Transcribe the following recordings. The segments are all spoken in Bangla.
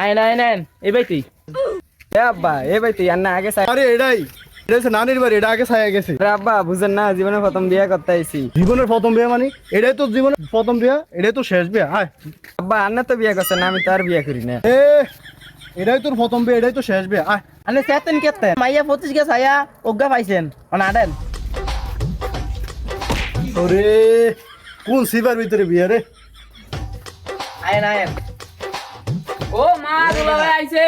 আইন আইন আইন এই বাইতি এ আব্বা এ ভাই তুই না আগে আরে এটাই এটা হচ্ছে নানির বাড়ি, এটা আগে ছায়া গেছে। আরে আব্বা বুঝেন না জীবনে প্রথম বিয়ে করতে আইছি। জীবনের প্রথম বিয়ে মানে এটাই তো জীবনের প্রথম বিয়ে, এটাই তো শেষ বিয়ে। আয় আব্বা আন্না তো বিয়ে করছেন না, আমি তো আর বিয়ে করি না। এ এটাই তোর প্রথম বিয়ে, এটাই তো শেষ বিয়ে। আয় আনে সেতেন কেতে মাইয়া 25 গে ছায়া ওগা পাইছেন অনাডেন ওরে কোন সিবার ভিতরে বিয়ে রে? আইন আইন ও মা দুলাভাই আইছে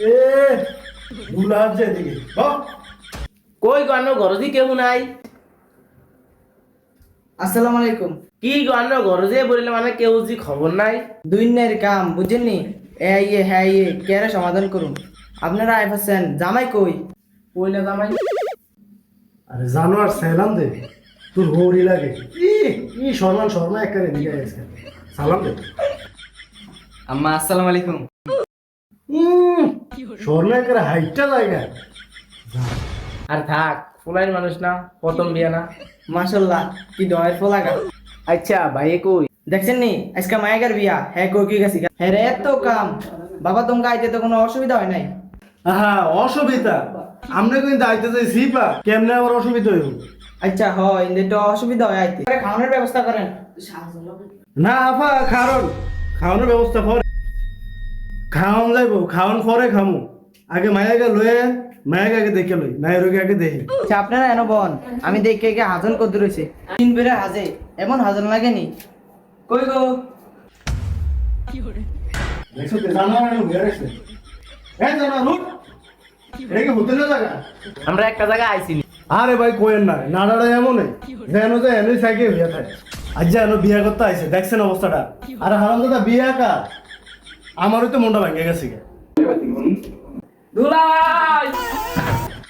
এ ভুলা আছে এদিকে কই গানো গরজি কেউ নাই। আসসালামু আলাইকুম। কি গানো গরজি বলিলে মানে কেউ জি খবর নাই। দুইনের কাম বুঝেননি, এ ইয়ে হ্যাঁ ইয়ে কেরে সমাধান করুন। আপনারা আইফাছেন জামাই কই? কইলে জামাই আরে জানোয়ার সালাম দে, তোর হরি লাগে। ই শর্মা শর্মা একবারে দিকে আছে, সালাম দে। আম্মা আসসালামু আলাইকুম। শর্মা একবারে হাইটটা জায়গা। আর থাক ফুলাইন মানুষ না, প্রথম বিয়া না। মাশাআল্লাহ কি দয়ের ফলাগা। আচ্ছা ভাই কই দেখছেন নি আজকে মায়ের বিয়া, হ্যাঁ কই কি গেছি হ্যাঁ রে এত কাম। বাবা তোমাকে আইতে তো কোনো অসুবিধা হয় নাই? হ্যাঁ অসুবিধা আমরা কিন্তু আইতে যাই সিপা, কেমনে আবার অসুবিধা হইব? আচ্ছা হয় তো অসুবিধা হয় আইতে, খাওয়ানোর ব্যবস্থা করেন। না আফা কারণ খাওয়ানোর ব্যবস্থা পরে খাওয়ান যাইব, খাওয়ান পরে খামু। আগে মায়াকে লয়ে মায়াকে আগে দেখে লই, মায়ের রোগে আগে দেখি। আচ্ছা আপনারা এনো বন, আমি দেখে কে হাজন করতে রয়েছে। তিন বেড়ে হাজে এমন হাজন লাগেনি। কই গো দেখছো তো জানোয়ার এনে ঘুরে আসছে। এই জানোয়ার উঠ, এটা কি হোটেলের জায়গা? আমরা একটা জায়গায় আইছি নি। আরে ভাই কোয়েন না, নাড়াটা এমনই যেন যে এনই সাইকে বিয়ে থাকে। আজ যে এনো বিয়ে করতে আইছে, দেখছেন অবস্থাটা? আরে হারাম দাদা বিয়ে কার? আমারও তো মনটা ভেঙে গেছে। দুলাভাই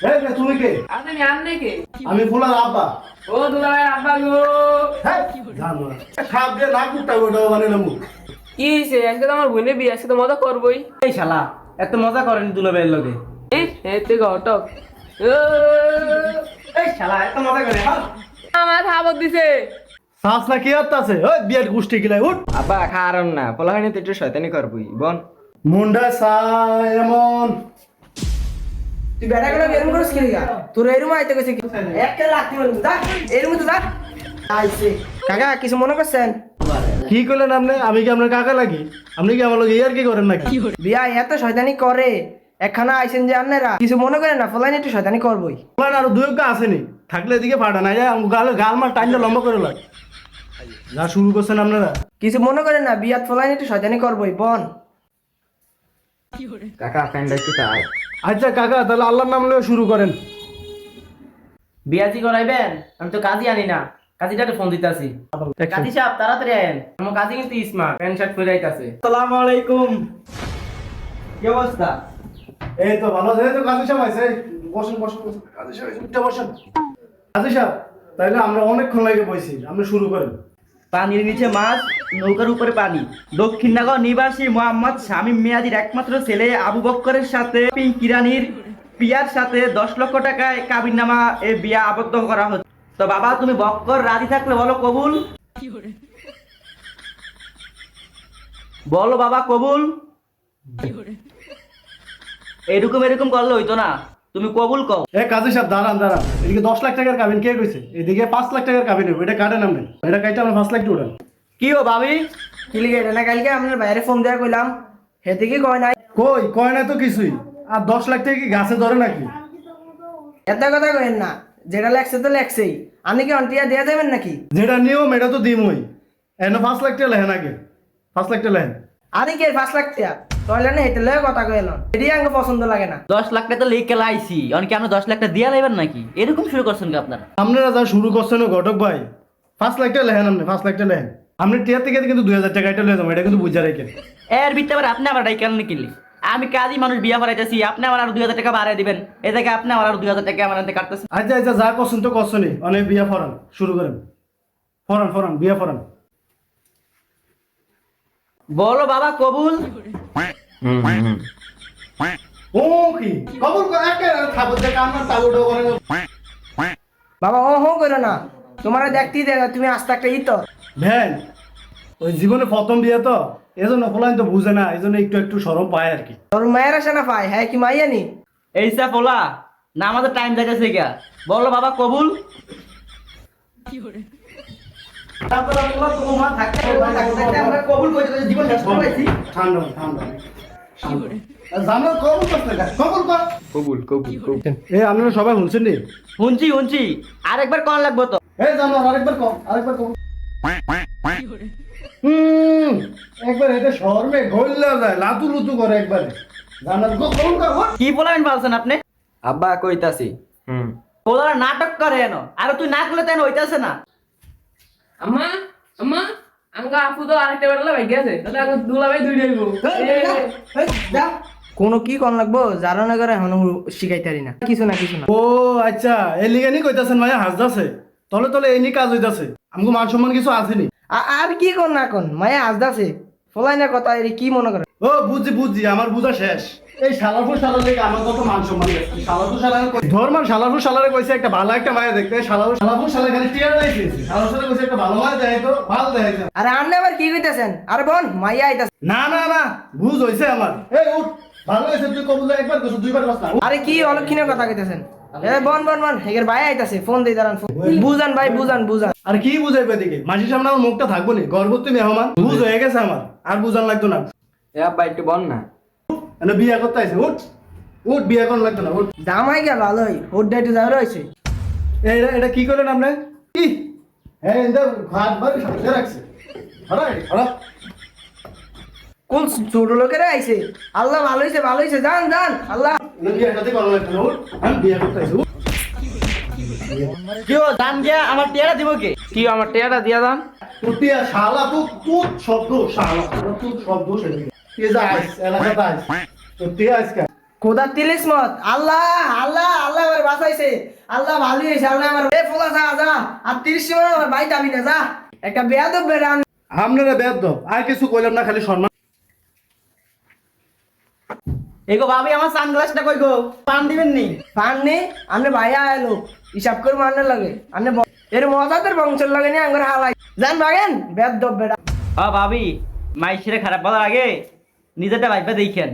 এই যে তুমি কে? আপনি আননে কে? আমি ফুলার আব্বা। ও দুলাভাই আব্বা গো হ্যাঁ জানোয়ার খাপ দিয়ে না কুটটা ওটা বানিয়ে নেবো। কি হইছে? আজকে তো আমার বোনের বিয়ে, আজকে তো মজা করবই। এই শালা এত মজা করেন দুলাভাইয়ের লগে। এই তুই ঘটক এই শালা এত মজা করে হাল। আমার খাবার দিছে। শ্বাস না কি আত্মা আছে? ওই বিয়ের গোষ্ঠী গিলাই উঠ। আব্বা খারাম না পোলাহানি তো একটু শয়তানি করবি বন। মুন্ডা সাই এমন তুই বেটা করে এরকম করিস কি লিগা? তোর এরকম আইতে গেছে কি? একটা লাথি মারবো যা, এরকম তো যা। আইছে কাকা কিছু মনে করছেন? কি করলেন আপনি? আমি কি আপনার কাকা লাগি? আপনি কি আমার লগে ইয়ার কি করেন নাকি? বিয়া এত শয়তানি করে একখানা আইছেন যে আপনারা কিছু মনে করেন না, ফলাইনি একটু শয়তানি করবই। বলেন আরো দুই একটা আসেনি, থাকলে এদিকে ফাটা না যায় গাল গাল মার টাইমটা লম্বা করে লাগ। যা শুরু করছেন আপনারা। কিছু মনে করেন না, বিয়াত ফলাইনি একটু শয়তানি করবই বন। কাকা ফ্যানটা একটু তাই। আচ্ছা কাকা তাহলে আল্লাহর নাম লয়ে শুরু করেন। বিয়াজি করাইবেন? আমি তো কাজী আনি না, কাজীটাকে ফোন দিতাছি। কাজী সাহেব তাড়াতাড়ি আয়েন, আমার কাজী কিন্তু স্মার্ট, প্যান্ট শার্ট পরে আইতাছে। আসসালামু আলাইকুম। কি অবস্থা? এই তো ভালো আছে। এই তো কাজী সাহেব আছে, বসেন বসেন বসেন। কাজী সাহেব উঠে বসেন। কাজী সাহেব তাইলে আমরা অনেকক্ষণ লাগে বসি, আপনি শুরু করেন। পানির নিচে মাছ, নৌকার উপরে পানি। দক্ষিণনগর নিবাসী মোহাম্মদ শামীম মিয়াজির একমাত্র ছেলে আবু বক্করের সাথে পিঙ্কি রানীর পিয়ার সাথে 10 লক্ষ টাকায় কাবিননামা এ বিয়া আবদ্ধ করা হচ্ছে। তো বাবা তুমি বক্কর রাজি থাকলে বলো কবুল। বলো বাবা কবুল। এরকম এরকম করলে হইতো না, তুমি কবুল কও। এ কাজী সাহেব দাঁড়ান দাঁড়ান, এদিকে 10 লাখ টাকার কাবিন কে কইছে? এদিকে 5 লাখ টাকার কাবিন হবে, এটা কাটেন আপনি। এটা কাটে আমরা 5 লাখ টাকা উঠান। কি ও ভাবি? কি লিগে এটা না কালকে আপনার বাইরে ফোন দেয়া কইলাম, হেতে কি কয় নাই? কই কয় না তো কিছুই। আর 10 লাখ টাকা কি গাছে ধরে নাকি? এত কথা কইেন না, যেটা লেখছে তো লেখছেই। আপনি কি অন্টিয়া দেয়া যাবেন নাকি? যেটা নিয়ম এটা তো দিমই। এনে 5 লাখ টাকা লেহেন আগে, 5 লাখ টাকা লেহেন। আরে কি 5 লাখ টাকা তাহলে না হেতে লয়ে কথা কইল, এটি আঙ্গ পছন্দ লাগে না। 10 লাখ টাকা তো লিখে লাইছি, অনেকে আমরা 10 লাখ টাকা দিয়া লাইবেন নাকি? এরকম শুরু করছেন কি আপনারা? আপনারা যা শুরু করছেন ঘটক ভাই, 5 লাখ টাকা লেহেন, আপনি 5 লাখ টাকা লেহেন। আপনি টিয়া থেকে কিন্তু 2000 টাকা এটা লয়ে যাবো, এটা কিন্তু বুঝা রেখে। এর ভিত্তি আবার আপনি আমার ডাইকাল নিকিলি। আমি কাজী মানুষ বিয়া করাইতেছি, আপনি আমার আরো 2000 টাকা বাড়াই দিবেন। এ থেকে আপনি আমার আরো 2000 টাকা আমার হাতে কাটতেছেন। আচ্ছা আচ্ছা যা করছেন তো করছেনই, অনেক বিয়া ফরান শুরু করেন। ফরান ফরান বিয়া ফরান। বলো বাবা কবুল। ও কি কবুল করে একটা খাবার দে কান্না তালুটো করে। বাবা ও হো করো না, তোমার দেখতেই দেখা তুমি আস্তে একটা ইতর। ভ্যান ওই জীবনে প্রথম বিয়ে তো, এজন্য ফলাইন তো বুঝে না, এজন্য একটু একটু শরম পায় আর কি। তোর মায়ের আসে না পায়, হ্যাঁ কি মাইয়া নি? এই সা পোলা না, আমাদের টাইম যাইতেছে গা, বলো বাবা কবুল। তারপরে পোলা তোমার থাকতে আমরা কবুল করে জীবন শেষ করে পাইছি। ঠান্ডা ঠান্ডা জানো কবুল করতে গা, কবুল কর। এই আপনারা সবাই শুনছেন নি? শুনছি শুনছি, আরেকবার কল লাগবো তো। এই জানো আরেকবার কম, আরেকবার কম। একবার এটা শর্মে গইলা যায়, লাতু লুতু করে একবারে। জানার কবুল কর। কি পোলাবেন পালছেন আপনি? আব্বা কইতাছি। পোলারা নাটক করে এন, আর তুই না করলে তেন হইতাছে না। আম্মা আম্মা আমাকে আপু তো আরেকটা বেড়ালে ভাই গেছে, তাহলে আমি দুলাভাই দুই যাইবো। কোনো কি কোন লাগবো জানো না করে এখন শিখাইতারি না, কিছু না কিছু না। ও আচ্ছা, এই লিগানি কইতাছেন মায়া হাসদাছে, তলে তলে এই নি কাজ হইতাছে, আমগো মান সম্মান কিছু আসেনি। আর কি কোন না কোন মায়া আসদাছে ফলাই না কথা, এর কি মনে করে? ও বুঝছি বুঝছি, আমার বুঝা শেষ। এই শালাফু শালার লেগে আমার কত মান সম্মান গেছে। শালাফু শালার ধর্মান শালাফু শালারে কইছে একটা ভালো একটা মায়া দেখতে, শালাফু শালা খালি টিয়ার লাইছে। শালাফু শালা কইছে একটা ভালো মায়া দেয় তো, ভালো দেয় তো। আরে আন্নে আবার কি কইতাছেন? আরে বোন মাইয়া আইতাছে। না না না, বুঝ হইছে আমার। এই উঠ, ভালো হইছে, তুই কবুল একবার কইছ, দুইবার কইছ না। আরে কি অলক্ষিনের কথা কইতাছেন? এ বোন বোন বোন হেগের ভাই আইতাছে, ফোন দেই দাঁড়ান। বুঝান ভাই বুঝান বুঝান। আর কি বুঝাইবে দিকে, মাসির সামনে আমার মুখটা থাকবো নি, গর্ভবতী মেহমান। বুঝ হয়ে গেছে আমার, আর বুঝান লাগতো না। এ আব্বা একটু বল না। মানে বিয়া করতে আইছে, উঠ উঠ, বিয়া কোন লাগতো না, উঠ। জামাই গেল ভালোই, ওর ডাইটে যাওয়া রয়েছে। এটা কি করলেন আপনি? কি হ্যাঁ, এটা হাত বাড়ি সাথে রাখছে। হারাই হারা। কোন ছোট লোকেরা আইছে? আল্লাহ ভালো হইছে জান জান আল্লাহ। বিয়া সাথে করা লাগতো না, উঠ। আমি বিয়া করতে আইছি, উঠ। কেউ দান গিয়া আমার টিয়ারা দিব কে? কি আমার টেয়াটা দিয়া দান? তুই শালা, তুই শব্দ শালা, তুই শব্দ সেদিকে তুই যা আইস এলাকাতে আইস, তুই আইস কা খোদা তিলিস মত। আল্লাহ আল্লাহ আল্লাহ আমার বাঁচাইছে, আল্লাহ ভালো হয়েছে। আল্লাহ আমার এ ফোলা যা যা, আর 30 সময় আমার ভাই দাবি না যা, একটা বেয়াদব বেরাম। আপনারা বেদ আর কিছু কইলাম না, খালি সম্মান। এগো ভাবি আমার সানগ্লাসটা কই গো, পান দিবেন নি? ফান নে আমনে ভাইয়া আইলো, হিসাব করে মারনে লাগে আমনে এর মজাদের বংশের লাগে নি আঙ্গুর হালাই জান ভাগেন বেয়াদব বেরাম। ভাবি মাইশিরে খারাপ বলার আগে নিজেরটা ভাইবা দেখেন।